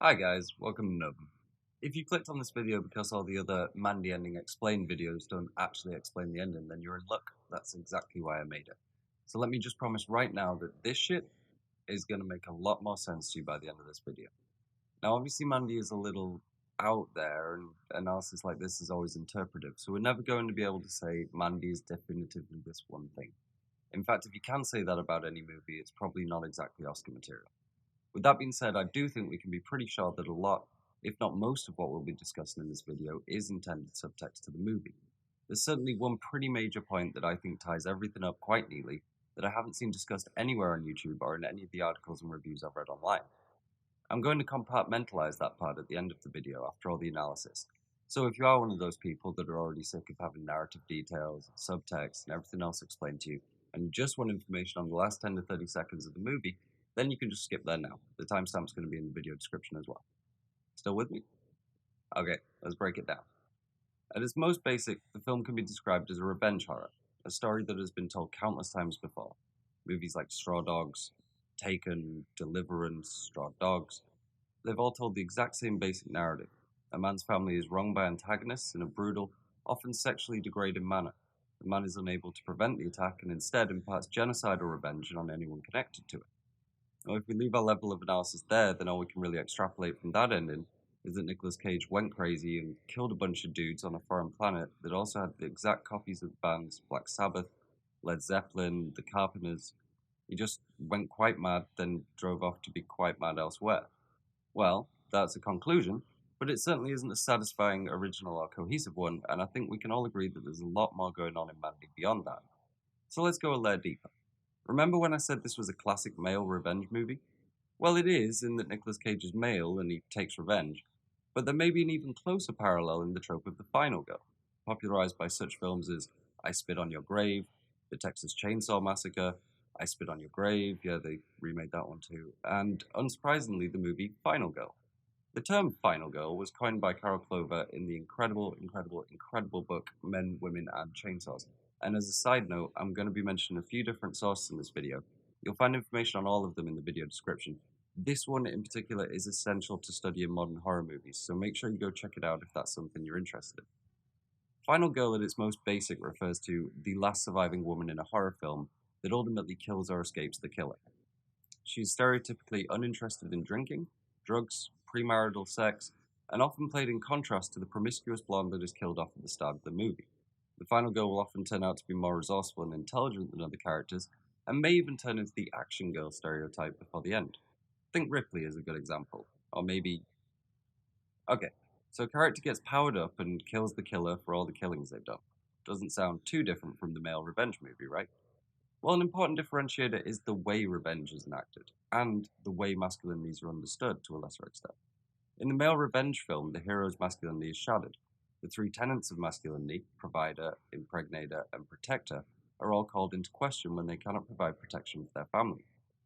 Hi guys, welcome to Novum. If you clicked on this video because all the other Mandy ending explained videos don't actually explain the ending, then you're in luck. That's exactly why I made it. So let me just promise right now that this shit is going to make a lot more sense to you by the end of this video. Now obviously Mandy is a little out there, and analysis like this is always interpretive, so we're never going to be able to say Mandy is definitively this one thing. In fact, if you can say that about any movie, it's probably not exactly Oscar material. With that being said, I do think we can be pretty sure that a lot, if not most of what we'll be discussing in this video is intended subtext to the movie. There's certainly one pretty major point that I think ties everything up quite neatly that I haven't seen discussed anywhere on YouTube or in any of the articles and reviews I've read online. I'm going to compartmentalize that part at the end of the video after all the analysis. So if you are one of those people that are already sick of having narrative details, subtext, and everything else explained to you, and you just want information on the last 10 to 30 seconds of the movie, then you can just skip there now. The timestamp's going to be in the video description as well. Still with me? Okay, let's break it down. At its most basic, the film can be described as a revenge horror, a story that has been told countless times before. Movies like Straw Dogs, Taken, Deliverance, Straw Dogs, they've all told the exact same basic narrative. A man's family is wronged by antagonists in a brutal, often sexually degrading manner. The man is unable to prevent the attack and instead imparts genocidal revenge on anyone connected to it. Now, if we leave our level of analysis there, then all we can really extrapolate from that ending is that Nicolas Cage went crazy and killed a bunch of dudes on a foreign planet that also had the exact copies of the bands Black Sabbath, Led Zeppelin, The Carpenters. He just went quite mad, then drove off to be quite mad elsewhere. Well, that's a conclusion, but it certainly isn't a satisfying, original, or cohesive one, and I think we can all agree that there's a lot more going on in Mandy beyond that. So let's go a layer deeper. Remember when I said this was a classic male revenge movie? Well, it is, in that Nicolas Cage is male and he takes revenge, but there may be an even closer parallel in the trope of the final girl, popularized by such films as I Spit on Your Grave, The Texas Chainsaw Massacre, I Spit on Your Grave, yeah, they remade that one too, and unsurprisingly, the movie Final Girl. The term Final Girl was coined by Clover in the incredible book Men, Women, and Chainsaws. And as a side note, I'm going to be mentioning a few different sources in this video. You'll find information on all of them in the video description. This one in particular is essential to studying modern horror movies, so make sure you go check it out if that's something you're interested in. Final Girl at its most basic refers to the last surviving woman in a horror film that ultimately kills or escapes the killer. She's stereotypically uninterested in drinking, drugs, premarital sex, and often played in contrast to the promiscuous blonde that is killed off at the start of the movie. The final girl will often turn out to be more resourceful and intelligent than other characters, and may even turn into the action girl stereotype before the end. Think Ripley is a good example, or maybe... Okay, so a character gets powered up and kills the killer for all the killings they've done. Doesn't sound too different from the male revenge movie, right? Well, an important differentiator is the way revenge is enacted, and the way masculinities are understood to a lesser extent. In the male revenge film, the hero's masculinity is shadowed. The three tenets of masculinity, provider, impregnator, and protector, are all called into question when they cannot provide protection for their family.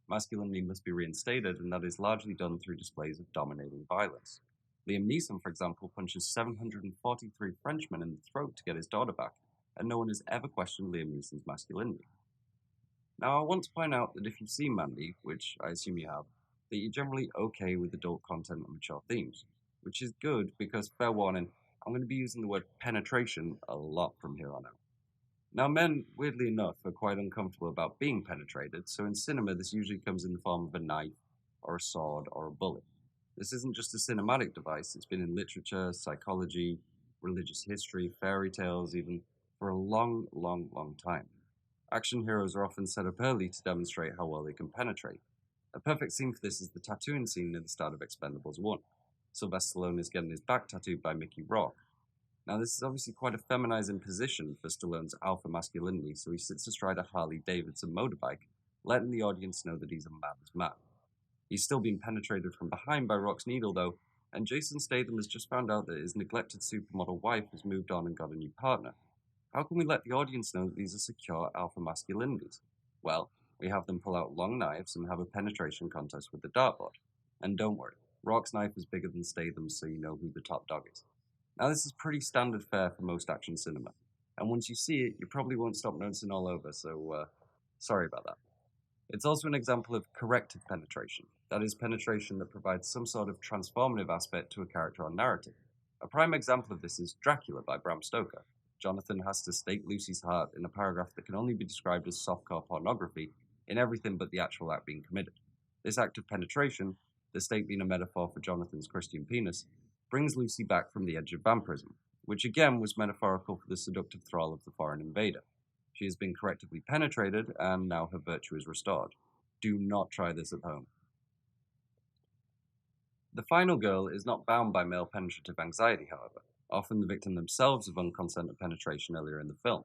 Masculinity must be reinstated, and that is largely done through displays of dominating violence. Liam Neeson, for example, punches 743 Frenchmen in the throat to get his daughter back, and no one has ever questioned Liam Neeson's masculinity. Now, I want to point out that if you've seen Mandy, which I assume you have, that you're generally okay with adult content and mature themes, which is good because, fair warning, I'm going to be using the word penetration a lot from here on out. Now, men, weirdly enough, are quite uncomfortable about being penetrated, so in cinema this usually comes in the form of a knife, or a sword, or a bullet. This isn't just a cinematic device, it's been in literature, psychology, religious history, fairy tales even, for a long time. Action heroes are often set up early to demonstrate how well they can penetrate. A perfect scene for this is the tattooing scene near the start of Expendables 1. Sylvester Stallone is getting his back tattooed by Mickey Rourke. Now this is obviously quite a feminizing position for Stallone's alpha masculinity, so he sits astride a Harley-Davidson motorbike, letting the audience know that he's a man's man. He's still being penetrated from behind by Rourke's needle though, and Jason Statham has just found out that his neglected supermodel wife has moved on and got a new partner. How can we let the audience know that these are secure alpha masculinities? Well, we have them pull out long knives and have a penetration contest with the dartboard. And don't worry, Rourke's knife is bigger than Statham's, so you know who the top dog is. Now this is pretty standard fare for most action cinema, and once you see it, you probably won't stop noticing all over, so sorry about that. It's also an example of corrective penetration. That is, penetration that provides some sort of transformative aspect to a character or narrative. A prime example of this is Dracula by Bram Stoker. Jonathan has to stake Lucy's heart in a paragraph that can only be described as softcore pornography in everything but the actual act being committed. This act of penetration, the stake being a metaphor for Jonathan's Christian penis, brings Lucy back from the edge of vampirism, which again was metaphorical for the seductive thrall of the foreign invader. She has been correctively penetrated, and now her virtue is restored. Do not try this at home. The final girl is not bound by male penetrative anxiety, however, often the victim themselves of unconsented penetration earlier in the film.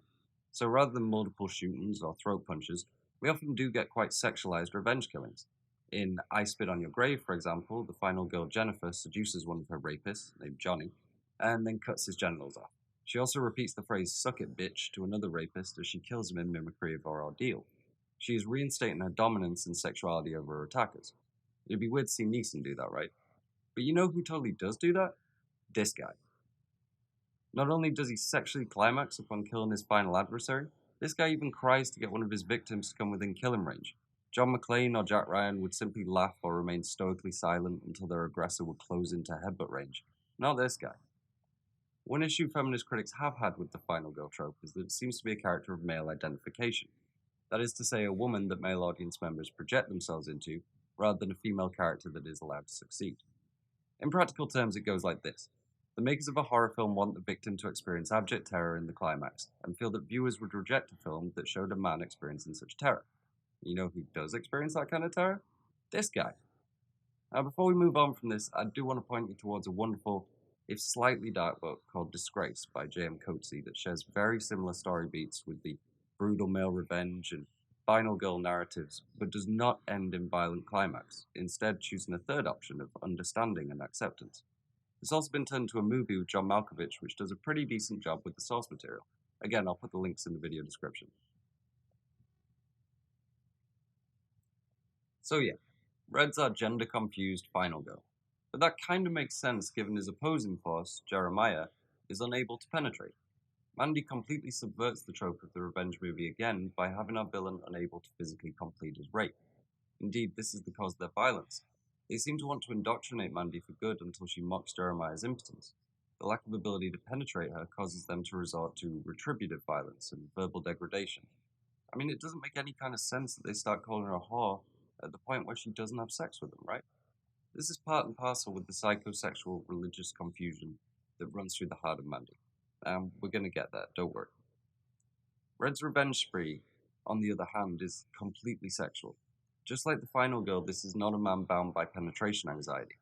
So rather than multiple shootings or throat punches, we often do get quite sexualized revenge killings. In I Spit on Your Grave, for example, the final girl Jennifer seduces one of her rapists, named Johnny, and then cuts his genitals off. She also repeats the phrase "suck it, bitch" to another rapist as she kills him in mimicry of her ordeal. She is reinstating her dominance and sexuality over her attackers. It'd be weird to see Neeson do that, right? But you know who totally does do that? This guy. Not only does he sexually climax upon killing his final adversary, this guy even cries to get one of his victims to come within killing range. John McClane or Jack Ryan would simply laugh or remain stoically silent until their aggressor would close into headbutt range. Not this guy. One issue feminist critics have had with the final girl trope is that it seems to be a character of male identification. That is to say, a woman that male audience members project themselves into, rather than a female character that is allowed to succeed. In practical terms, it goes like this. The makers of a horror film want the victim to experience abject terror in the climax, and feel that viewers would reject a film that showed a man experiencing such terror. You know who does experience that kind of terror? This guy. Now, before we move on from this, I do want to point you towards a wonderful, if slightly dark book called Disgrace by J.M. Coetzee that shares very similar story beats with the brutal male revenge and final girl narratives, but does not end in violent climax, instead choosing a third option of understanding and acceptance. It's also been turned into a movie with John Malkovich, which does a pretty decent job with the source material. Again, I'll put the links in the video description. So yeah, Red's our gender-confused final girl. But that kind of makes sense given his opposing force, Jeremiah, is unable to penetrate. Mandy completely subverts the trope of the revenge movie again by having our villain unable to physically complete his rape. Indeed, this is the cause of their violence. They seem to want to indoctrinate Mandy for good until she mocks Jeremiah's impotence. The lack of ability to penetrate her causes them to resort to retributive violence and verbal degradation. I mean, it doesn't make any kind of sense that they start calling her a whore at the point where she doesn't have sex with them, right? This is part and parcel with the psychosexual religious confusion that runs through the heart of Mandy. We're going to get there, don't worry. Red's revenge spree, on the other hand, is completely sexual. Just like the final girl, this is not a man bound by penetration anxiety.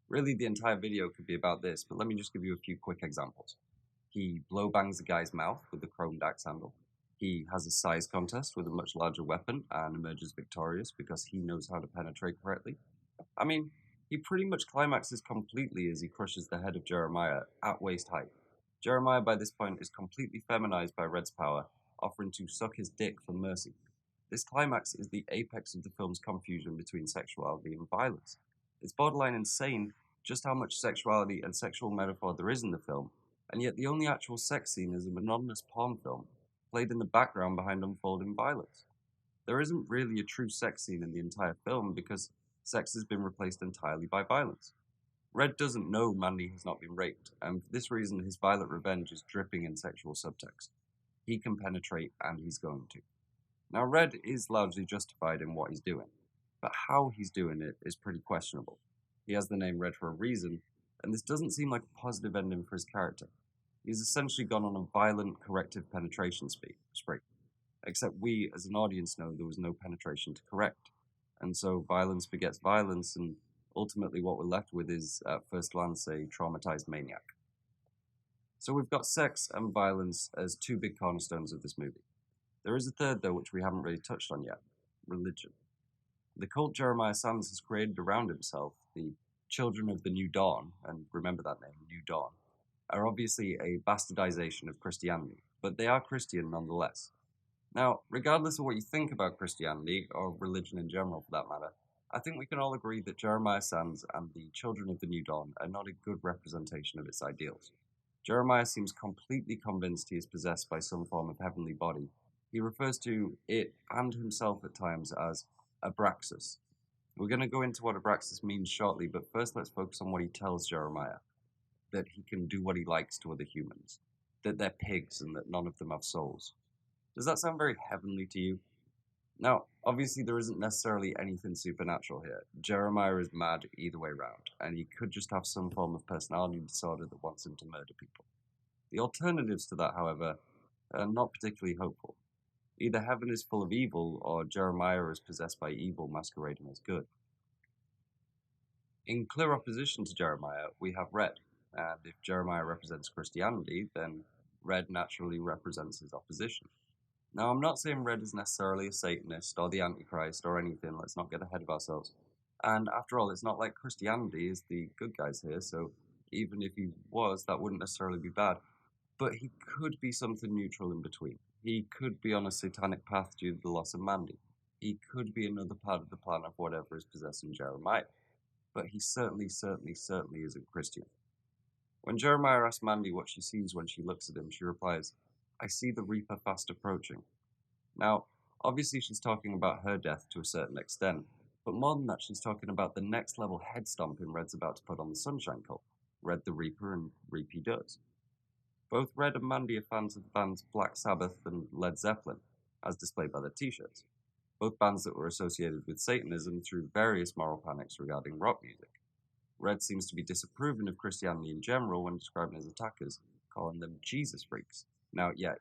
Really, the entire video could be about this, but let me just give you a few quick examples. He blow bangs a guy's mouth with a chromed axe handle. He has a size contest with a much larger weapon and emerges victorious because he knows how to penetrate correctly. I mean, he pretty much climaxes completely as he crushes the head of Jeremiah at waist height. Jeremiah by this point is completely feminized by Red's power, offering to suck his dick for mercy. This climax is the apex of the film's confusion between sexuality and violence. It's borderline insane just how much sexuality and sexual metaphor there is in the film, and yet the only actual sex scene is a monotonous porn film, played in the background behind unfolding violence. There isn't really a true sex scene in the entire film because sex has been replaced entirely by violence. Red doesn't know Mandy has not been raped, and for this reason his violent revenge is dripping in sexual subtext. He can penetrate, and he's going to. Now, Red is largely justified in what he's doing, but how he's doing it is pretty questionable. He has the name Red for a reason, and this doesn't seem like a positive ending for his character. He's essentially gone on a violent, corrective penetration spree. Except we, as an audience, know there was no penetration to correct. And so violence begets violence, and ultimately what we're left with is, at first glance, a traumatized maniac. So we've got sex and violence as two big cornerstones of this movie. There is a third, though, which we haven't really touched on yet: religion. The cult Jeremiah Sands has created around himself, the Children of the New Dawn, and remember that name, New Dawn, are obviously a bastardization of Christianity, but they are Christian nonetheless. Now, regardless of what you think about Christianity, or religion in general for that matter, I think we can all agree that Jeremiah Sands and the Children of the New Dawn are not a good representation of its ideals. Jeremiah seems completely convinced he is possessed by some form of heavenly body. He refers to it and himself at times as ABRAXAS. We're going to go into what Abraxas means shortly, but first let's focus on what he tells Jeremiah. That he can do what he likes to other humans. That they're pigs and that none of them have souls. Does that sound very heavenly to you? Now, obviously there isn't necessarily anything supernatural here. Jeremiah is mad either way round, and he could just have some form of personality disorder that wants him to murder people. The alternatives to that, however, are not particularly hopeful. Either heaven is full of evil, or Jeremiah is possessed by evil masquerading as good. In clear opposition to Jeremiah, we have Red, and if Jeremiah represents Christianity, then Red naturally represents his opposition. Now, I'm not saying Red is necessarily a Satanist or the Antichrist or anything, let's not get ahead of ourselves. And after all, it's not like Christianity is the good guys here, so even if he was, that wouldn't necessarily be bad. But he could be something neutral in between. He could be on a satanic path due to the loss of Mandy. He could be another part of the plan of whatever is possessing Jeremiah. But he certainly isn't Christian. When Jeremiah asks Mandy what she sees when she looks at him, she replies, "I see the Reaper fast approaching." Now, obviously she's talking about her death to a certain extent, but more than that, she's talking about the next level head stomping Red's about to put on the Sunshine Cult. Red the Reaper and Reap he does. Both Red and Mandy are fans of the bands Black Sabbath and Led Zeppelin, as displayed by their t-shirts. Both bands that were associated with Satanism through various moral panics regarding rock music. Red seems to be disapproving of Christianity in general when describing his attackers, calling them Jesus freaks. Now, yeah.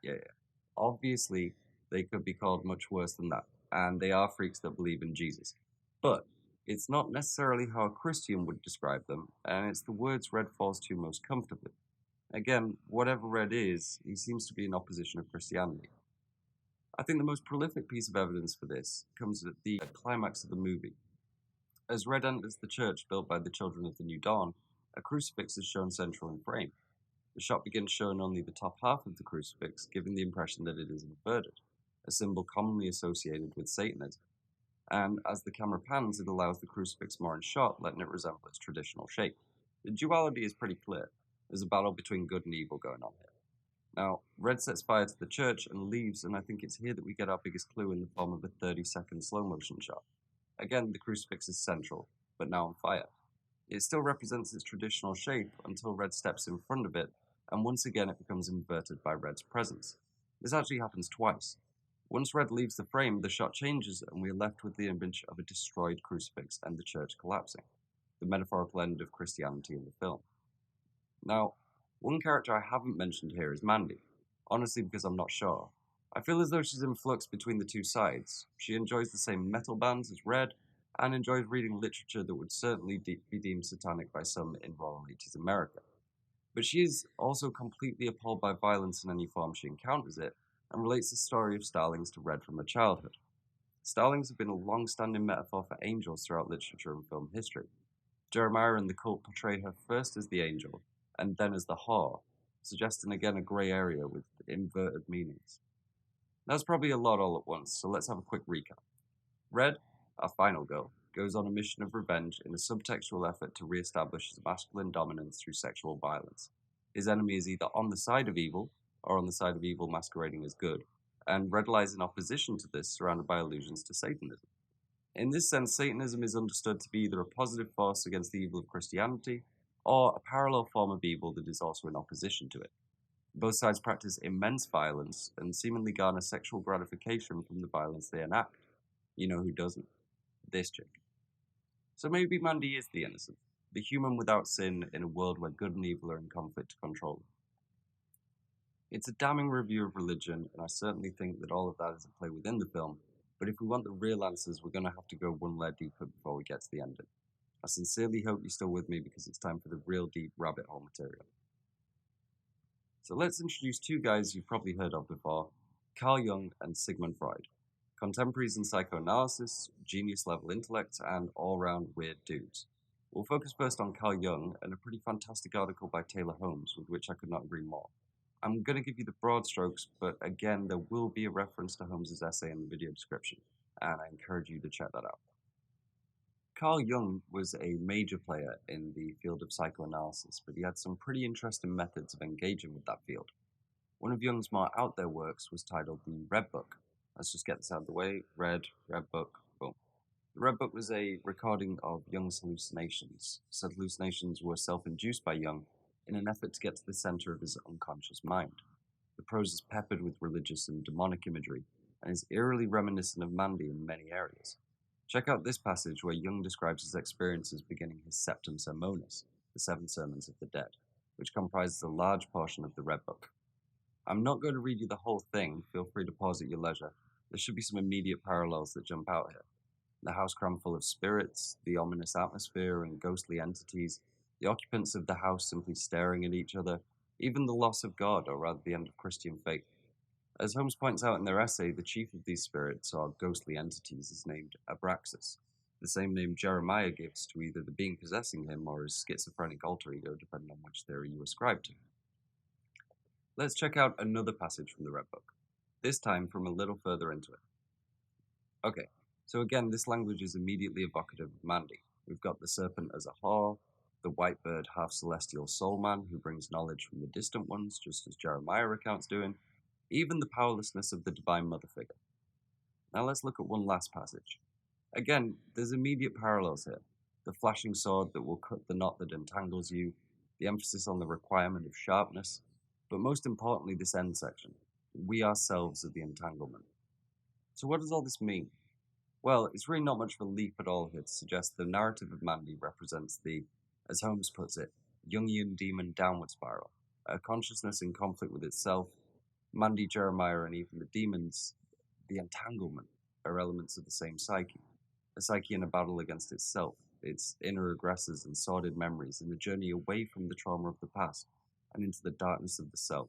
Obviously, they could be called much worse than that, and they are freaks that believe in Jesus. But it's not necessarily how a Christian would describe them, and it's the words Red falls to most comfortably. Again, whatever Red is, he seems to be in opposition of Christianity. I think the most prolific piece of evidence for this comes at the climax of the movie. As Red enters the church built by the Children of the New Dawn, a crucifix is shown central in frame. The shot begins showing only the top half of the crucifix, giving the impression that it is inverted, a symbol commonly associated with Satanism. And as the camera pans, it allows the crucifix more in shot, letting it resemble its traditional shape. The duality is pretty clear. There's a battle between good and evil going on here. Now, Red sets fire to the church and leaves, and I think it's here that we get our biggest clue in the form of a 30-second slow-motion shot. Again, the crucifix is central, but now on fire. It still represents its traditional shape until Red steps in front of it, and once again it becomes inverted by Red's presence. This actually happens twice. Once Red leaves the frame, the shot changes, and we are left with the image of a destroyed crucifix and the church collapsing, the metaphorical end of Christianity in the film. Now, one character I haven't mentioned here is Mandy, honestly because I'm not sure. I feel as though she's in flux between the two sides. She enjoys the same metal bands as Red, and enjoys reading literature that would certainly be deemed satanic by some in Royal 80s America. But she is also completely appalled by violence in any form she encounters it, and relates the story of starlings to Red from her childhood. Starlings have been a long-standing metaphor for angels throughout literature and film history. Jeremiah and the cult portray her first as the angel, and then as the whore, suggesting again a grey area with inverted meanings. That's probably a lot all at once, so let's have a quick recap. Red, our final girl, goes on a mission of revenge in a subtextual effort to re-establish his masculine dominance through sexual violence. His enemy is either on the side of evil, or on the side of evil masquerading as good, and Red lies in opposition to this, surrounded by allusions to Satanism. In this sense, Satanism is understood to be either a positive force against the evil of Christianity, or a parallel form of evil that is also in opposition to it. Both sides practice immense violence and seemingly garner sexual gratification from the violence they enact. You know who doesn't? This chick. So maybe Mandy is the innocent, the human without sin in a world where good and evil are in conflict to control them. It's a damning review of religion, and I certainly think that all of that is at play within the film, but if we want the real answers, we're going to have to go one layer deeper before we get to the ending. I sincerely hope you're still with me because it's time for the real deep rabbit hole material. So let's introduce two guys you've probably heard of before, Carl Jung and Sigmund Freud. Contemporaries in psychoanalysis, genius-level intellect, and all-round weird dudes. We'll focus first on Carl Jung and a pretty fantastic article by Taylor Holmes, with which I could not agree more. I'm going to give you the broad strokes, but again, there will be a reference to Holmes' essay in the video description, and I encourage you to check that out. Carl Jung was a major player in the field of psychoanalysis, but he had some pretty interesting methods of engaging with that field. One of Jung's more out there works was titled the Red Book. Let's just get this out of the way. Red Book, boom. The Red Book was a recording of Jung's hallucinations. Said hallucinations were self-induced by Jung in an effort to get to the center of his unconscious mind. The prose is peppered with religious and demonic imagery, and is eerily reminiscent of Mandy in many areas. Check out this passage where Jung describes his experiences beginning his Septem Sermones, the Seven Sermons of the Dead, which comprises a large portion of the Red Book. I'm not going to read you the whole thing, feel free to pause at your leisure. There should be some immediate parallels that jump out here. The house crammed full of spirits, the ominous atmosphere and ghostly entities, the occupants of the house simply staring at each other, even the loss of God, or rather the end of Christian faith. As Holmes points out in their essay, the chief of these spirits, or ghostly entities, is named ABRAXAS, the same name Jeremiah gives to either the being possessing him or his schizophrenic alter ego, depending on which theory you ascribe to. Let's check out another passage from the Red Book, this time from a little further into it. Okay, so again, this language is immediately evocative of Mandy. We've got the serpent as a whore, the white bird half-celestial soul man who brings knowledge from the distant ones, just as Jeremiah recounts doing, even the powerlessness of the divine mother figure. Now let's look at one last passage. Again, there's immediate parallels here. The flashing sword that will cut the knot that entangles you, the emphasis on the requirement of sharpness, but most importantly this end section. We ourselves are the entanglement. So what does all this mean? Well, it's really not much of a leap at all here to suggest the narrative of Mandy represents the, as Holmes puts it, Jungian demon downward spiral, a consciousness in conflict with itself. Mandy, Jeremiah, and even the demons, the entanglement, are elements of the same psyche, a psyche in a battle against itself, its inner aggressors and sordid memories in the journey away from the trauma of the past and into the darkness of the self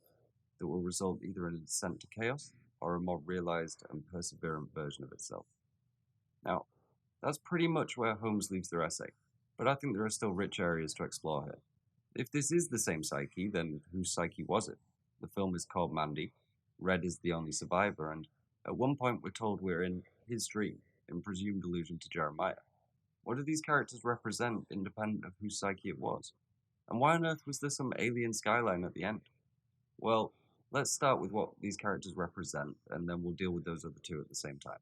that will result either in a descent to chaos or a more realized and perseverant version of itself. Now, that's pretty much where Holmes leaves their essay, but I think there are still rich areas to explore here. If this is the same psyche, then whose psyche was it? The film is called Mandy, Red is the only survivor, and at one point we're told we're in his dream, in presumed allusion to Jeremiah. What do these characters represent independent of whose psyche it was? And why on earth was there some alien skyline at the end? Well, let's start with what these characters represent, and then we'll deal with those other two at the same time.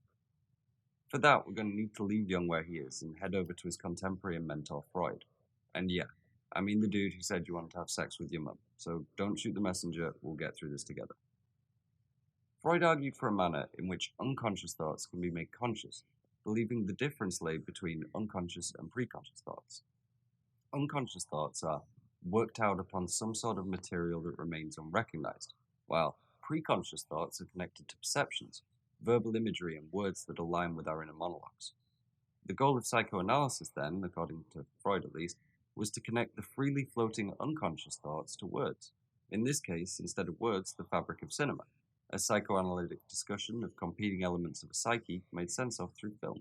For that, we're going to need to leave Jung where he is and head over to his contemporary and mentor, Freud. And yeah, I mean the dude who said you wanted to have sex with your mum, so don't shoot the messenger, we'll get through this together. Freud argued for a manner in which unconscious thoughts can be made conscious, believing the difference lay between unconscious and preconscious thoughts. Unconscious thoughts are worked out upon some sort of material that remains unrecognized, while preconscious thoughts are connected to perceptions, verbal imagery, and words that align with our inner monologues. The goal of psychoanalysis then, according to Freud at least, was to connect the freely floating unconscious thoughts to words. In this case, instead of words, the fabric of cinema, a psychoanalytic discussion of competing elements of a psyche made sense of through film.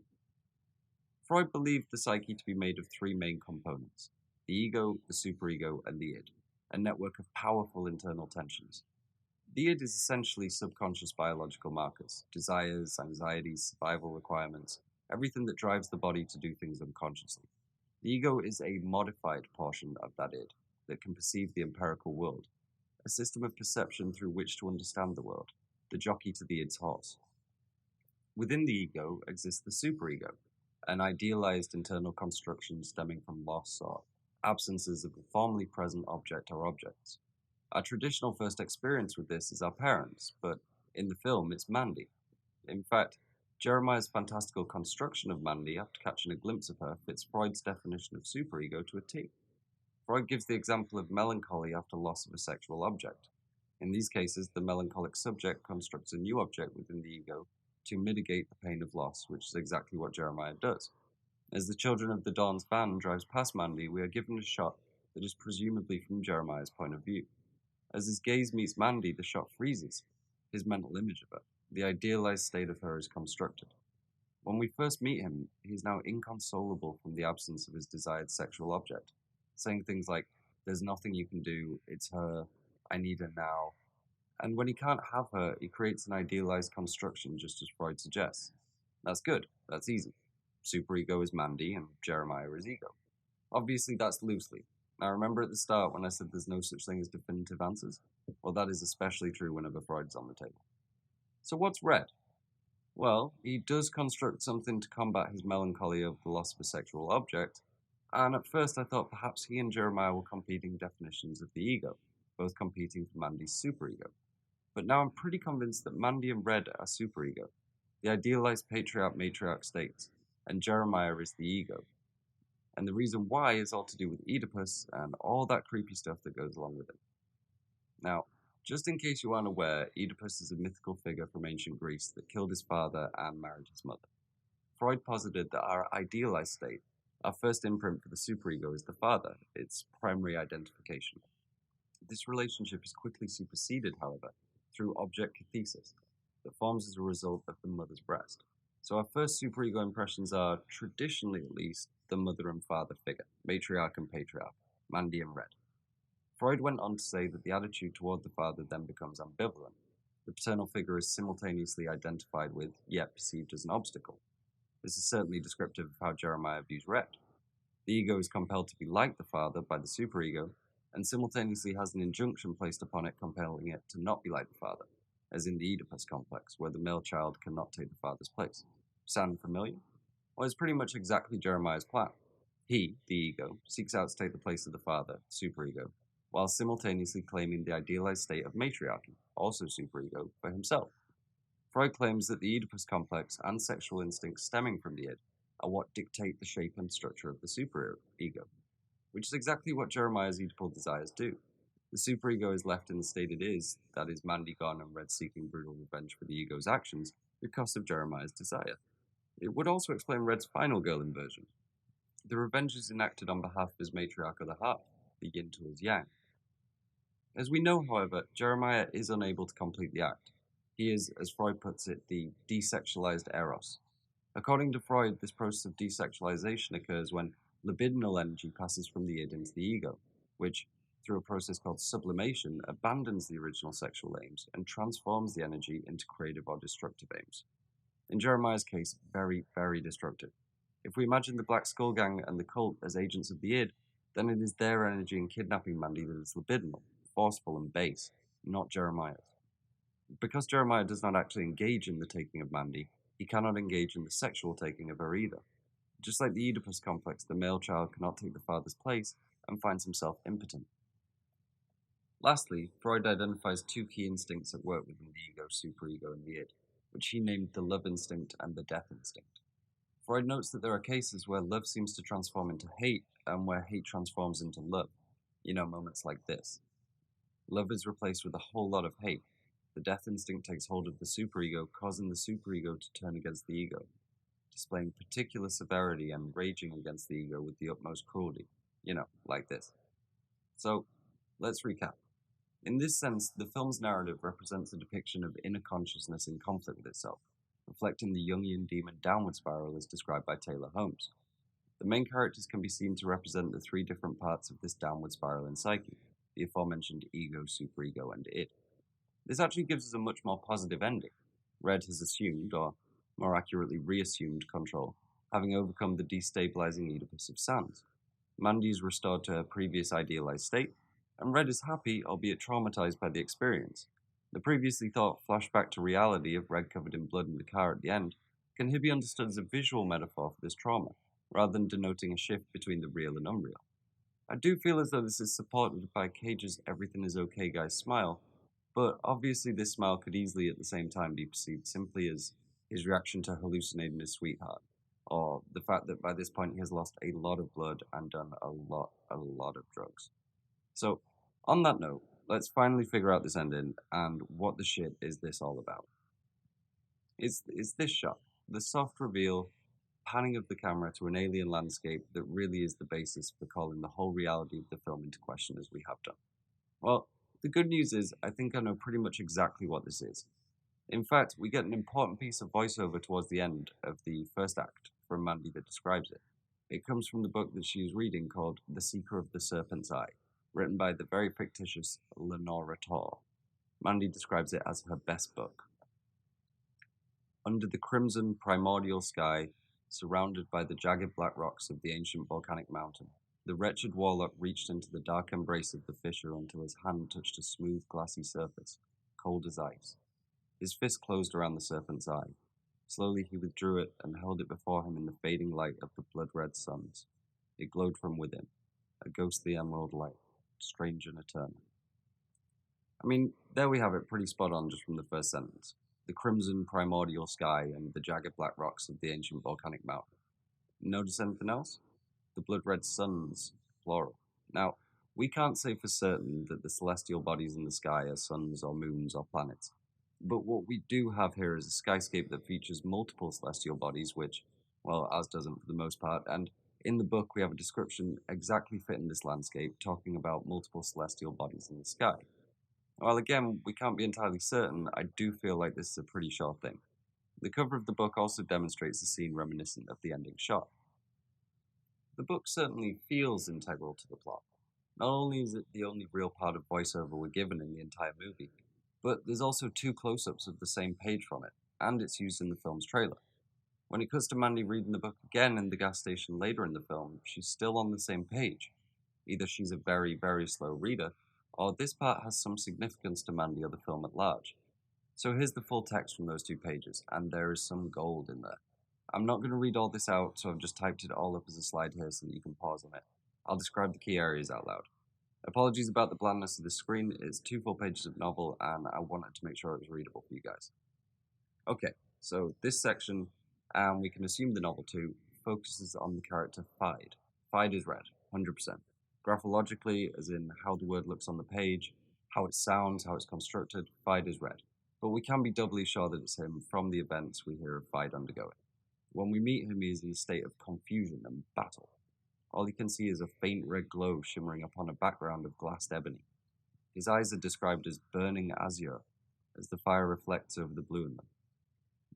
Freud believed the psyche to be made of three main components: the ego, the superego, and the id, a network of powerful internal tensions. The id is essentially subconscious biological markers, desires, anxieties, survival requirements, everything that drives the body to do things unconsciously. The ego is a modified portion of that id that can perceive the empirical world, a system of perception through which to understand the world, the jockey to the id's horse. Within the ego exists the superego, an idealized internal construction stemming from loss or absences of a formerly present object or objects. Our traditional first experience with this is our parents, but in the film it's Mandy. In fact, Jeremiah's fantastical construction of Mandy after catching a glimpse of her fits Freud's definition of superego to a T. Freud gives the example of melancholy after loss of a sexual object. In these cases, the melancholic subject constructs a new object within the ego to mitigate the pain of loss, which is exactly what Jeremiah does. As the Children of the Dawn's van drives past Mandy, we are given a shot that is presumably from Jeremiah's point of view. As his gaze meets Mandy, the shot freezes. His mental image of her, the idealized state of her, is constructed. When we first meet him, he is now inconsolable from the absence of his desired sexual object, saying things like, "There's nothing you can do, it's her, I need her now." And when he can't have her, he creates an idealized construction just as Freud suggests. That's good, that's easy. Superego is Mandy and Jeremiah is ego. Obviously that's loosely. Now remember at the start when I said there's no such thing as definitive answers? Well, that is especially true whenever Freud's on the table. So what's red? Well, he does construct something to combat his melancholy over the loss of a sexual object, and at first I thought perhaps he and Jeremiah were competing definitions of the ego, both competing for Mandy's superego. But now I'm pretty convinced that Mandy and Red are superego, the idealized patriarch-matriarch states, and Jeremiah is the ego. And the reason why is all to do with Oedipus and all that creepy stuff that goes along with it. Now, just in case you aren't aware, Oedipus is a mythical figure from ancient Greece that killed his father and married his mother. Freud posited that our idealized state, our first imprint for the superego, is the father, its primary identification. This relationship is quickly superseded, however, through object cathesis that forms as a result of the mother's breast. So our first superego impressions are, traditionally at least, the mother and father figure, matriarch and patriarch, Mandy and Red. Freud went on to say that the attitude toward the father then becomes ambivalent. The paternal figure is simultaneously identified with, yet perceived as an obstacle. This is certainly descriptive of how Jeremiah views Red. The ego is compelled to be like the father by the superego, and simultaneously has an injunction placed upon it compelling it to not be like the father, as in the Oedipus complex, where the male child cannot take the father's place. Sound familiar? Well, it's pretty much exactly Jeremiah's plan. He, the ego, seeks out to take the place of the father, superego, while simultaneously claiming the idealized state of matriarchy, also superego, for himself. Freud claims that the Oedipus complex and sexual instincts stemming from the id are what dictate the shape and structure of the superego, which is exactly what Jeremiah's Oedipal desires do. The superego is left in the state it is, that is Mandy gone and Red seeking brutal revenge for the ego's actions, because of Jeremiah's desire. It would also explain Red's final girl inversion. The revenge is enacted on behalf of his matriarch of the heart, the yin to his yang. As we know, however, Jeremiah is unable to complete the act. He is, as Freud puts it, the desexualized eros. According to Freud, this process of desexualization occurs when libidinal energy passes from the id into the ego, which, through a process called sublimation, abandons the original sexual aims and transforms the energy into creative or destructive aims. In Jeremiah's case, very, very destructive. If we imagine the Black Skull Gang and the cult as agents of the id, then it is their energy in kidnapping Mandy that is libidinal, forceful and base, not Jeremiah's. Because Jeremiah does not actually engage in the taking of Mandy, he cannot engage in the sexual taking of her either. Just like the Oedipus complex, the male child cannot take the father's place and finds himself impotent. Lastly, Freud identifies two key instincts at work within the ego, superego, and the id, which he named the love instinct and the death instinct. Freud notes that there are cases where love seems to transform into hate and where hate transforms into love. Moments like this. Love is replaced with a whole lot of hate. The death instinct takes hold of the superego, causing the superego to turn against the ego, displaying particular severity and raging against the ego with the utmost cruelty. Like this. So, let's recap. In this sense, the film's narrative represents a depiction of inner consciousness in conflict with itself, reflecting the Jungian demon downward spiral as described by Taylor Holmes. The main characters can be seen to represent the three different parts of this downward spiral in psyche, the aforementioned ego, superego, and id. This actually gives us a much more positive ending. Red has assumed, or more accurately reassumed, control, having overcome the destabilizing Oedipus of Sands. Mandy is restored to her previous idealized state, and Red is happy, albeit traumatized by the experience. The previously thought flashback to reality of Red covered in blood in the car at the end can here be understood as a visual metaphor for this trauma, rather than denoting a shift between the real and unreal. I do feel as though this is supported by Cage's everything is okay guys smile, but obviously this smile could easily at the same time be perceived simply as his reaction to hallucinating his sweetheart, or the fact that by this point he has lost a lot of blood and done a lot of drugs. So, on that note, let's finally figure out this ending and what the shit is this all about. It's this shot, the soft reveal, panning of the camera to an alien landscape that really is the basis for calling the whole reality of the film into question as we have done. Well, the good news is I think I know pretty much exactly what this is. In fact, we get an important piece of voiceover towards the end of the first act from Mandy that describes it. It comes from the book that she is reading called The Seeker of the Serpent's Eye, written by the very fictitious Lenora Tor. Mandy describes it as her best book. Under the crimson primordial sky, surrounded by the jagged black rocks of the ancient volcanic mountain, the wretched warlock reached into the dark embrace of the fissure until his hand touched a smooth, glassy surface, cold as ice. His fist closed around the serpent's eye. Slowly he withdrew it and held it before him in the fading light of the blood-red suns. It glowed from within, a ghostly emerald light, strange and eternal. I mean, there we have it pretty spot on just from the first sentence. The crimson primordial sky and the jagged black rocks of the ancient volcanic mountain. Notice anything else? The blood-red suns, plural. Now, we can't say for certain that the celestial bodies in the sky are suns or moons or planets. But what we do have here is a skyscape that features multiple celestial bodies, which, well, ours doesn't for the most part, and in the book we have a description exactly fitting this landscape, talking about multiple celestial bodies in the sky. While again, we can't be entirely certain, I do feel like this is a pretty sure thing. The cover of the book also demonstrates a scene reminiscent of the ending shot. The book certainly feels integral to the plot. Not only is it the only real part of voiceover we're given in the entire movie, but there's also 2 close-ups of the same page from it, and it's used in the film's trailer. When it cuts to Mandy reading the book again in the gas station later in the film, she's still on the same page. Either she's a very, very slow reader, or this part has some significance to Mandy or the film at large. So here's the full text from those 2 pages, and there is some gold in there. I'm not going to read all this out, so I've just typed it all up as a slide here so that you can pause on it. I'll describe the key areas out loud. Apologies about the blandness of the screen, it's 2 full pages of novel, and I wanted to make sure it was readable for you guys. Okay, so this section, and we can assume the novel too, focuses on the character Fide. Fide is red, 100%. Graphologically, as in how the word looks on the page, how it sounds, how it's constructed, Fide is red. But we can be doubly sure that it's him from the events we hear of Fide undergoing. When we meet him, he is in a state of confusion and battle. All he can see is a faint red glow shimmering upon a background of glassed ebony. His eyes are described as burning azure, as the fire reflects over the blue in them.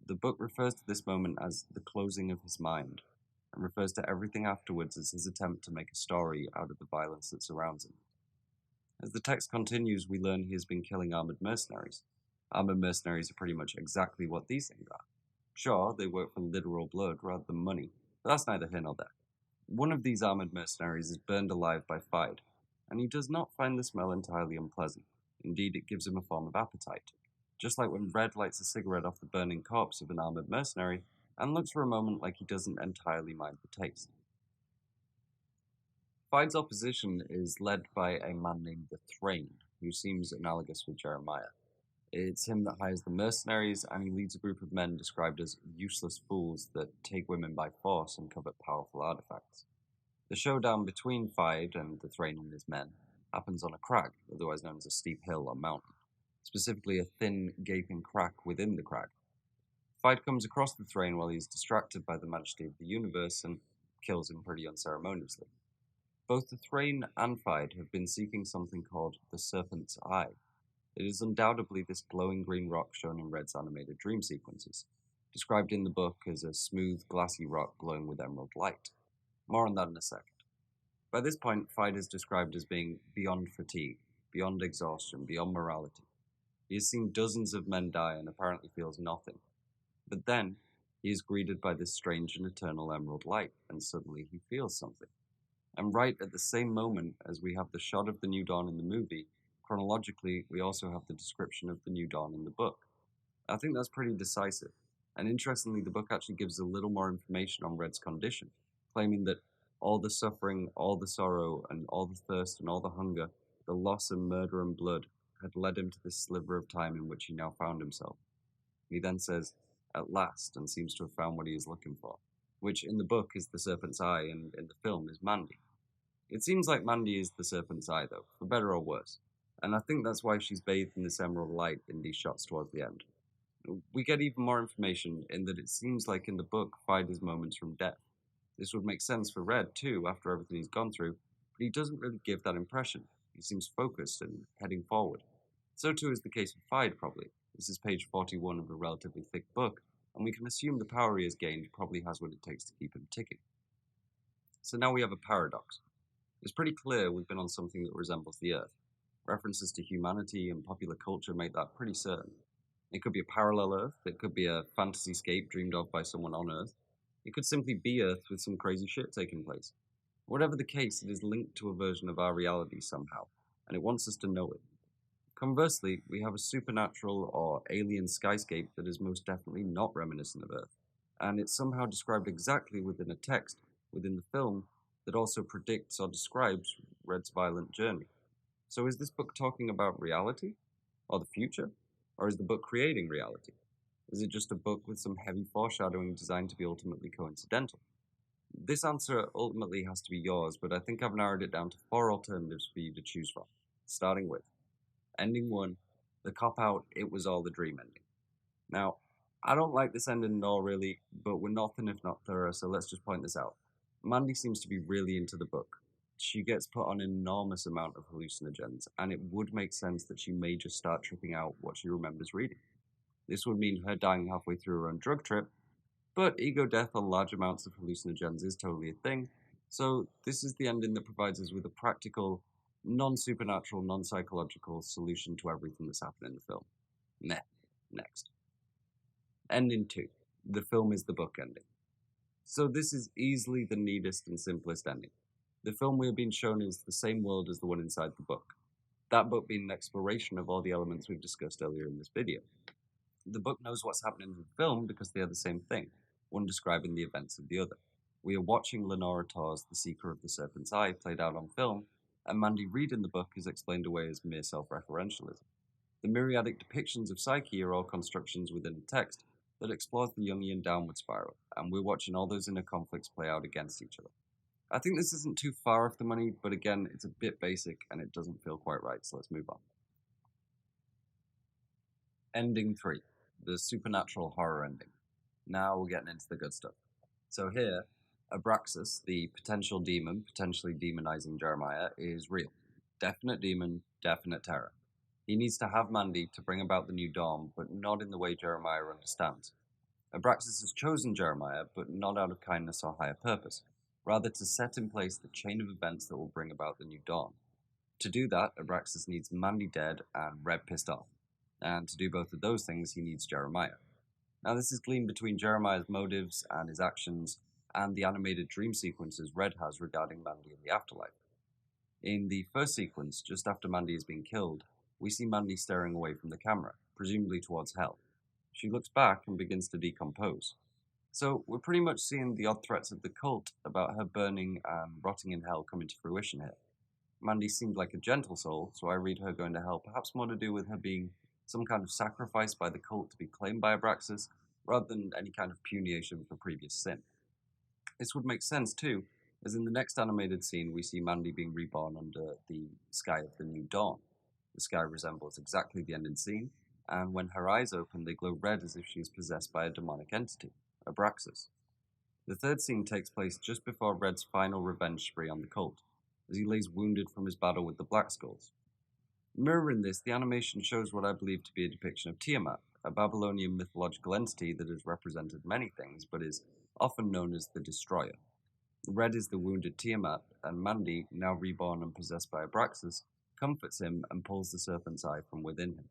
The book refers to this moment as the closing of his mind, and refers to everything afterwards as his attempt to make a story out of the violence that surrounds him. As the text continues, we learn he has been killing armored mercenaries. Armored mercenaries are pretty much exactly what these things are. Sure, they work for literal blood rather than money, but that's neither here nor there. One of these armored mercenaries is burned alive by Fide, and he does not find the smell entirely unpleasant. Indeed, it gives him a form of appetite. Just like when Red lights a cigarette off the burning corpse of an armored mercenary, and looks for a moment like he doesn't entirely mind the taste. Fide's opposition is led by a man named the Thrain, who seems analogous with Jeremiah. It's him that hires the mercenaries, and he leads a group of men described as useless fools that take women by force and covet powerful artifacts. The showdown between Fide and the Thrain and his men happens on a crag, otherwise known as a steep hill or mountain, specifically a thin, gaping crack within the crag. Fide comes across the Thrain while he is distracted by the majesty of the universe and kills him pretty unceremoniously. Both the Thrain and Fide have been seeking something called the Serpent's Eye. It is undoubtedly this glowing green rock shown in Red's animated dream sequences, described in the book as a smooth, glassy rock glowing with emerald light. More on that in a second. By this point, Fide is described as being beyond fatigue, beyond exhaustion, beyond morality. He has seen dozens of men die and apparently feels nothing. But then, he is greeted by this strange and eternal emerald light, and suddenly he feels something. And right at the same moment as we have the shot of the new dawn in the movie, chronologically, we also have the description of the new dawn in the book. I think that's pretty decisive. And interestingly, the book actually gives a little more information on Red's condition, claiming that all the suffering, all the sorrow, and all the thirst and all the hunger, the loss and murder and blood, had led him to this sliver of time in which he now found himself. He then says, at last, and seems to have found what he is looking for, which in the book is the Serpent's Eye and in the film is Mandy. It seems like Mandy is the Serpent's Eye though, for better or worse, and I think that's why she's bathed in this emerald light in these shots towards the end. We get even more information in that it seems like in the book Fide is moments from death. This would make sense for Red too, after everything he's gone through, but he doesn't really give that impression. He seems focused and heading forward. So too is the case with Fide, probably. This is page 41 of a relatively thick book, and we can assume the power he has gained probably has what it takes to keep him ticking. So now we have a paradox. It's pretty clear we've been on something that resembles the Earth. References to humanity and popular culture make that pretty certain. It could be a parallel Earth, it could be a fantasy-scape dreamed of by someone on Earth. It could simply be Earth with some crazy shit taking place. Whatever the case, it is linked to a version of our reality somehow, and it wants us to know it. Conversely, we have a supernatural or alien skyscape that is most definitely not reminiscent of Earth, and it's somehow described exactly within a text within the film that also predicts or describes Red's violent journey. So is this book talking about reality? Or the future? Or is the book creating reality? Is it just a book with some heavy foreshadowing designed to be ultimately coincidental? This answer ultimately has to be yours, but I think I've narrowed it down to 4 alternatives for you to choose from, starting with Ending 1, the cop-out, it was all a dream ending. Now, I don't like this ending at all, really, but we're nothing if not thorough, so let's just point this out. Mandy seems to be really into the book. She gets put on an enormous amount of hallucinogens, and it would make sense that she may just start tripping out what she remembers reading. This would mean her dying halfway through her own drug trip, but ego death on large amounts of hallucinogens is totally a thing, so this is the ending that provides us with a practical, non-supernatural, non-psychological solution to everything that's happened in the film. Meh. Next. Ending 2. The film is the book ending. So this is easily the neatest and simplest ending. The film we are being shown is the same world as the one inside the book. That book being an exploration of all the elements we've discussed earlier in this video. The book knows what's happening in the film because they are the same thing, one describing the events of the other. We are watching Lenora Torr's The Seeker of the Serpent's Eye played out on film, and Mandy reading the book is explained away as mere self-referentialism. The myriadic depictions of psyche are all constructions within the text that explores the Jungian downward spiral, and we're watching all those inner conflicts play out against each other. I think this isn't too far off the money, but again, it's a bit basic and it doesn't feel quite right, so let's move on. Ending 3, the supernatural horror ending. Now we're getting into the good stuff. So here, ABRAXAS, the potential demon, potentially demonizing Jeremiah, is real. Definite demon, definite terror. He needs to have Mandy to bring about the new dawn, but not in the way Jeremiah understands. ABRAXAS has chosen Jeremiah, but not out of kindness or higher purpose, rather to set in place the chain of events that will bring about the new dawn. To do that, ABRAXAS needs Mandy dead and Red pissed off. And to do both of those things, he needs Jeremiah. Now this is gleaned between Jeremiah's motives and his actions, and the animated dream sequences Red has regarding Mandy in the afterlife. In the first sequence, just after Mandy has been killed, we see Mandy staring away from the camera, presumably towards hell. She looks back and begins to decompose. So we're pretty much seeing the odd threats of the cult about her burning and rotting in hell coming to fruition here. Mandy seemed like a gentle soul, so I read her going to hell perhaps more to do with her being some kind of sacrifice by the cult to be claimed by ABRAXAS, rather than any kind of punition for previous sin. This would make sense too, as in the next animated scene we see Mandy being reborn under the sky of the new dawn. The sky resembles exactly the ending scene, and when her eyes open they glow red as if she is possessed by a demonic entity, ABRAXAS. The third scene takes place just before Red's final revenge spree on the cult, as he lays wounded from his battle with the Black Skulls. Mirroring this, the animation shows what I believe to be a depiction of Tiamat, a Babylonian mythological entity that has represented many things, but is often known as the Destroyer. Red is the wounded Tiamat, and Mandy, now reborn and possessed by ABRAXAS, comforts him and pulls the serpent's eye from within him.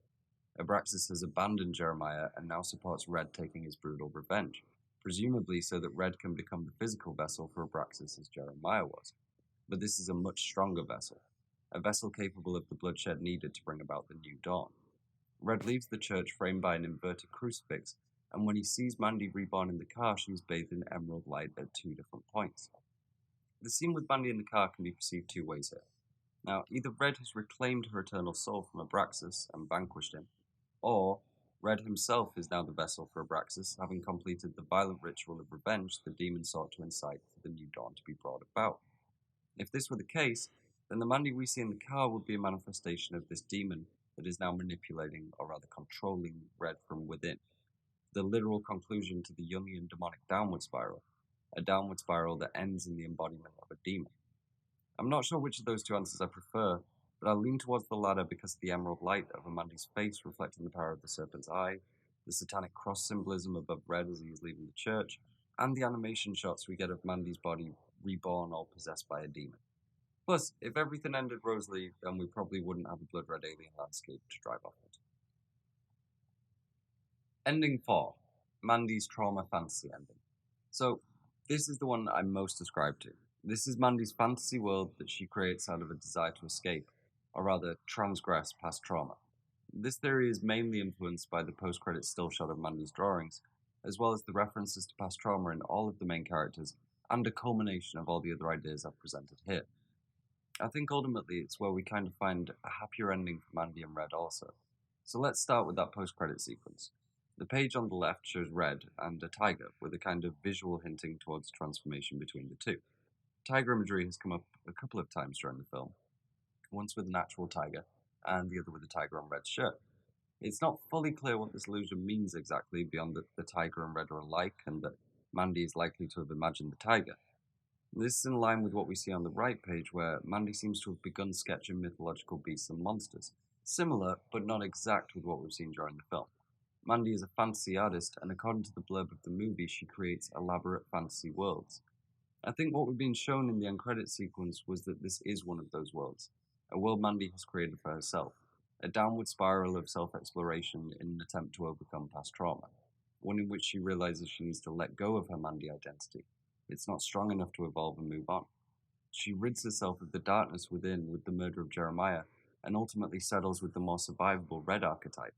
ABRAXAS has abandoned Jeremiah and now supports Red taking his brutal revenge, presumably so that Red can become the physical vessel for ABRAXAS as Jeremiah was. But this is a much stronger vessel, a vessel capable of the bloodshed needed to bring about the new dawn. Red leaves the church framed by an inverted crucifix, and when he sees Mandy reborn in the car, she is bathed in emerald light at 2 different points. The scene with Mandy in the car can be perceived 2 ways here. Now, either Red has reclaimed her eternal soul from ABRAXAS and vanquished him, or Red himself is now the vessel for ABRAXAS, having completed the violent ritual of revenge the demon sought to incite for the new dawn to be brought about. If this were the case, then the Mandy we see in the car would be a manifestation of this demon that is now manipulating, or rather controlling, Red from within. The literal conclusion to the Jungian demonic downward spiral, a downward spiral that ends in the embodiment of a demon. I'm not sure which of those 2 answers I prefer, but I lean towards the latter because of the emerald light over Mandy's face reflecting the power of the serpent's eye, the satanic cross symbolism above Red as he is leaving the church, and the animation shots we get of Mandy's body reborn or possessed by a demon. Plus, if everything ended rosily, then we probably wouldn't have a blood red alien landscape to drive off into. Ending 4, Mandy's trauma fantasy ending. So, this is the one I'm most ascribed to. This is Mandy's fantasy world that she creates out of a desire to escape, or rather transgress past trauma. This theory is mainly influenced by the post-credit still shot of Mandy's drawings, as well as the references to past trauma in all of the main characters, and a culmination of all the other ideas I've presented here. I think ultimately it's where we kind of find a happier ending for Mandy and Red also. So let's start with that post-credit sequence. The page on the left shows Red and a tiger, with a kind of visual hinting towards transformation between the two. Tiger imagery has come up a couple of times during the film, once with an actual tiger, and the other with a tiger on Red's shirt. It's not fully clear what this illusion means exactly, beyond that the tiger and Red are alike, and that Mandy is likely to have imagined the tiger. This is in line with what we see on the right page, where Mandy seems to have begun sketching mythological beasts and monsters, similar but not exact with what we've seen during the film. Mandy is a fantasy artist, and according to the blurb of the movie, she creates elaborate fantasy worlds. I think what we've been shown in the end credit sequence was that this is one of those worlds, a world Mandy has created for herself, a downward spiral of self-exploration in an attempt to overcome past trauma, one in which she realizes she needs to let go of her Mandy identity. It's not strong enough to evolve and move on. She rids herself of the darkness within with the murder of Jeremiah, and ultimately settles with the more survivable Red archetype,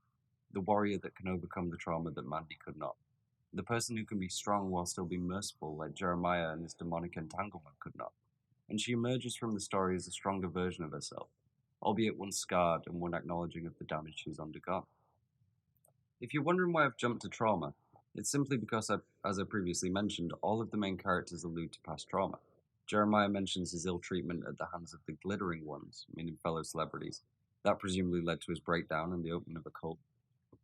the warrior that can overcome the trauma that Mandy could not, the person who can be strong while still be merciful like Jeremiah and his demonic entanglement could not. And she emerges from the story as a stronger version of herself, albeit one scarred and one acknowledging of the damage she's undergone. If you're wondering why I've jumped to trauma, it's simply because, as I previously mentioned, all of the main characters allude to past trauma. Jeremiah mentions his ill treatment at the hands of the Glittering Ones, meaning fellow celebrities. That presumably led to his breakdown and the opening of a cult.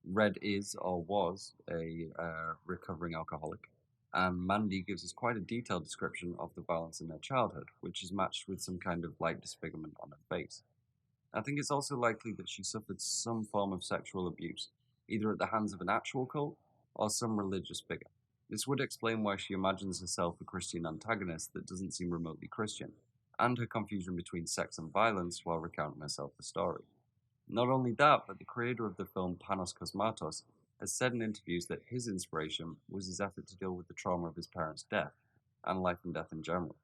Red is, or was, a recovering alcoholic, and Mandy gives us quite a detailed description of the violence in their childhood, which is matched with some kind of light disfigurement on her face. I think it's also likely that she suffered some form of sexual abuse, either at the hands of an actual cult or some religious figure. This would explain why she imagines herself a Christian antagonist that doesn't seem remotely Christian, and her confusion between sex and violence while recounting herself the story. Not only that, but the creator of the film, Panos Cosmatos, has said in interviews that his inspiration was his effort to deal with the trauma of his parents' death, and life and death in general.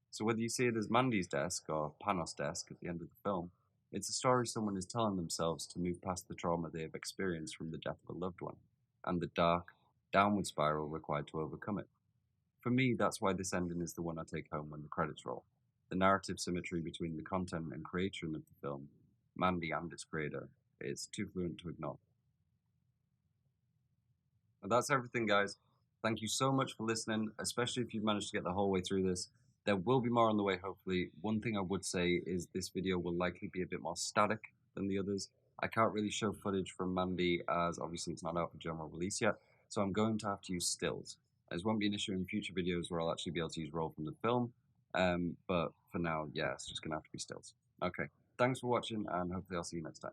So whether you see it as Mandy's desk or Panos' desk at the end of the film, it's a story someone is telling themselves to move past the trauma they have experienced from the death of a loved one, and the dark, downward spiral required to overcome it. For me, that's why this ending is the one I take home when the credits roll. The narrative symmetry between the content and creation of the film, Mandy and its creator, is too fluent to ignore. And that's everything, guys. Thank you so much for listening, especially if you've managed to get the whole way through this. There will be more on the way, hopefully. One thing I would say is this video will likely be a bit more static than the others. I can't really show footage from Mandy, as obviously it's not out for general release yet, so I'm going to have to use stills. This won't be an issue in future videos where I'll actually be able to use roll from the film, but for now, yeah, it's just going to have to be stills. Okay, thanks for watching, and hopefully I'll see you next time.